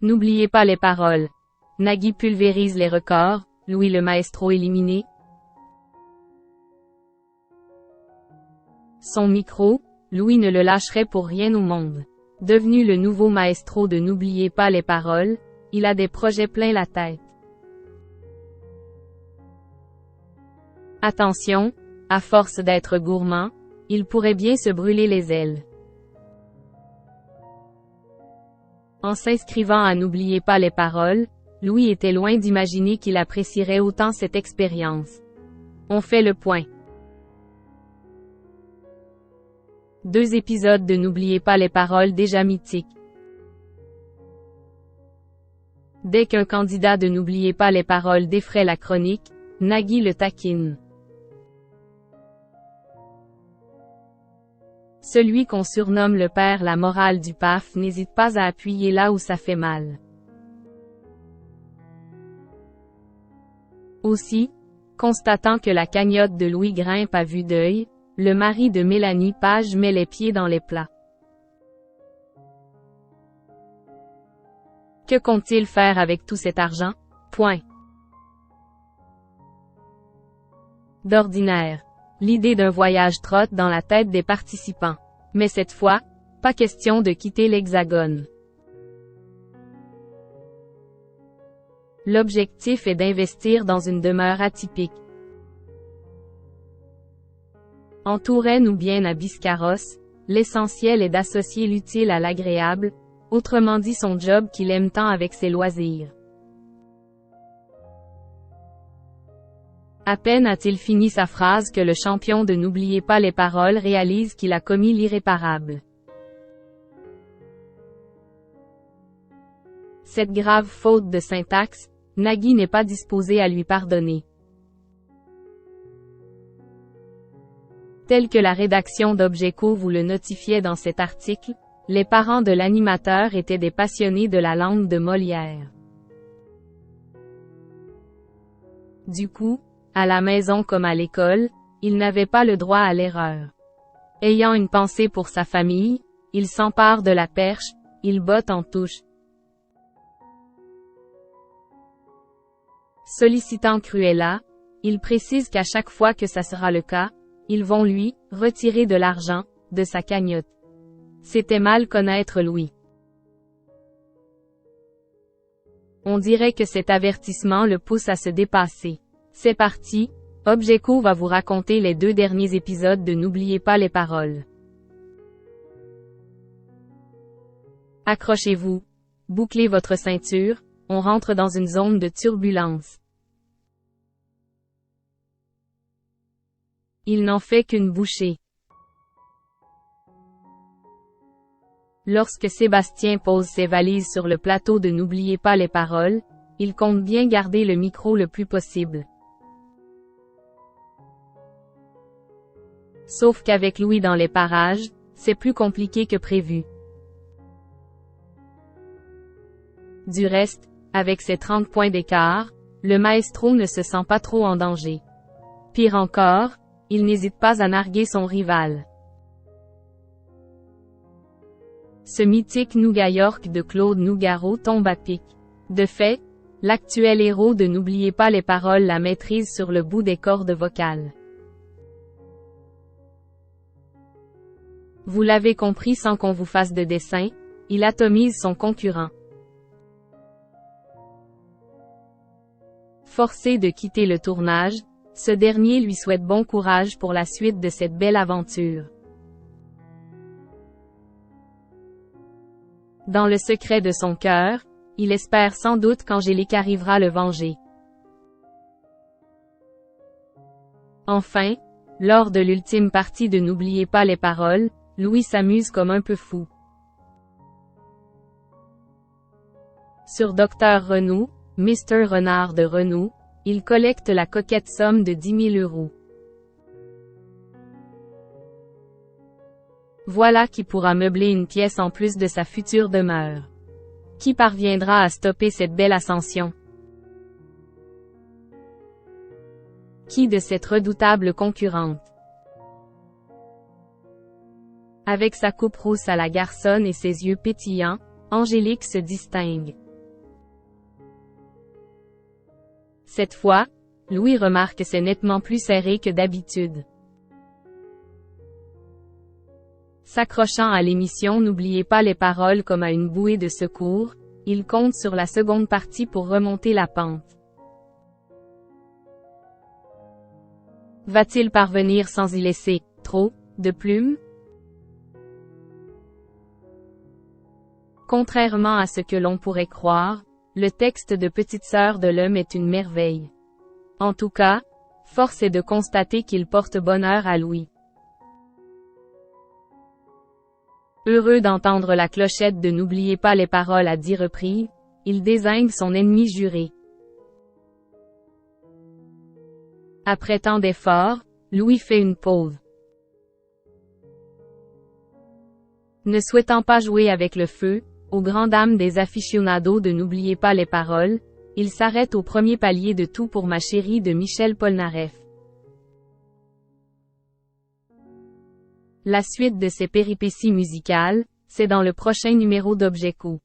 N'oubliez pas les paroles. Nagui pulvérise les records, Louis le maestro éliminé. Son micro, Louis ne le lâcherait pour rien au monde. Devenu le nouveau maestro de N'oubliez pas les paroles, il a des projets plein la tête. Attention, à force d'être gourmand, il pourrait bien se brûler les ailes. En s'inscrivant à N'oubliez pas les paroles, Louis était loin d'imaginer qu'il apprécierait autant cette expérience. On fait le point. 2 épisodes de N'oubliez pas les paroles déjà mythiques. Dès qu'un candidat de N'oubliez pas les paroles défraie la chronique, Nagui le taquine. Celui qu'on surnomme le père la morale du PAF n'hésite pas à appuyer là où ça fait mal. Aussi, constatant que la cagnotte de Louis grimpe à vue d'œil, le mari de Mélanie Page met les pieds dans les plats. Que compte-t-il faire avec tout cet argent? Point. D'ordinaire, l'idée d'un voyage trotte dans la tête des participants. Mais cette fois, pas question de quitter l'Hexagone. L'objectif est d'investir dans une demeure atypique. En Touraine ou bien à Biscarrosse, l'essentiel est d'associer l'utile à l'agréable, autrement dit son job qu'il aime tant avec ses loisirs. À peine a-t-il fini sa phrase que le champion de N'oubliez pas les paroles réalise qu'il a commis l'irréparable. Cette grave faute de syntaxe, Nagui n'est pas disposé à lui pardonner. Tel que la rédaction d'Objeco vous le notifiait dans cet article, les parents de l'animateur étaient des passionnés de la langue de Molière. Du coup, à la maison comme à l'école, il n'avait pas le droit à l'erreur. Ayant une pensée pour sa famille, il s'empare de la perche, il botte en touche. Sollicitant Cruella, il précise qu'à chaque fois que ça sera le cas, ils vont lui retirer de l'argent de sa cagnotte. C'était mal connaître Louis. On dirait que cet avertissement le pousse à se dépasser. C'est parti, Objeco va vous raconter les 2 derniers épisodes de N'oubliez pas les paroles. Accrochez-vous, bouclez votre ceinture, on rentre dans une zone de turbulence. Il n'en fait qu'une bouchée. Lorsque Sébastien pose ses valises sur le plateau de N'oubliez pas les paroles, il compte bien garder le micro le plus possible. Sauf qu'avec Louis dans les parages, c'est plus compliqué que prévu. Du reste, avec ses 30 points d'écart, le maestro ne se sent pas trop en danger. Pire encore, il n'hésite pas à narguer son rival. Ce mythique Nougat York de Claude Nougaro tombe à pic. De fait, l'actuel héros de N'oubliez pas les paroles la maîtrise sur le bout des cordes vocales. Vous l'avez compris sans qu'on vous fasse de dessin, il atomise son concurrent. Forcé de quitter le tournage, ce dernier lui souhaite bon courage pour la suite de cette belle aventure. Dans le secret de son cœur, il espère sans doute qu'Angélique arrivera le venger. Enfin, lors de l'ultime partie de N'oubliez pas les paroles, Louis s'amuse comme un peu fou. Sur Dr Renaud, Mr Renard de Renaud, il collecte la coquette somme de 10 000 €. Voilà qui pourra meubler une pièce en plus de sa future demeure. Qui parviendra à stopper cette belle ascension? Qui de cette redoutable concurrente? Avec sa coupe rousse à la garçonne et ses yeux pétillants, Angélique se distingue. Cette fois, Louis remarque que c'est nettement plus serré que d'habitude. S'accrochant à l'émission N'oubliez pas les paroles comme à une bouée de secours, il compte sur la seconde partie pour remonter la pente. Va-t-il parvenir sans y laisser trop de plumes? Contrairement à ce que l'on pourrait croire, le texte de Petite sœur de l'homme est une merveille. En tout cas, force est de constater qu'il porte bonheur à Louis. Heureux d'entendre la clochette de N'oubliez pas les paroles à 10 reprises, il désigne son ennemi juré. Après tant d'efforts, Louis fait une pause. Ne souhaitant pas jouer avec le feu, aux grandes dames des aficionados de N'oubliez pas les paroles, il s'arrête au premier palier de Tout pour ma chérie de Michel Polnareff. La suite de ces péripéties musicales, c'est dans le prochain numéro d'Objet Coup.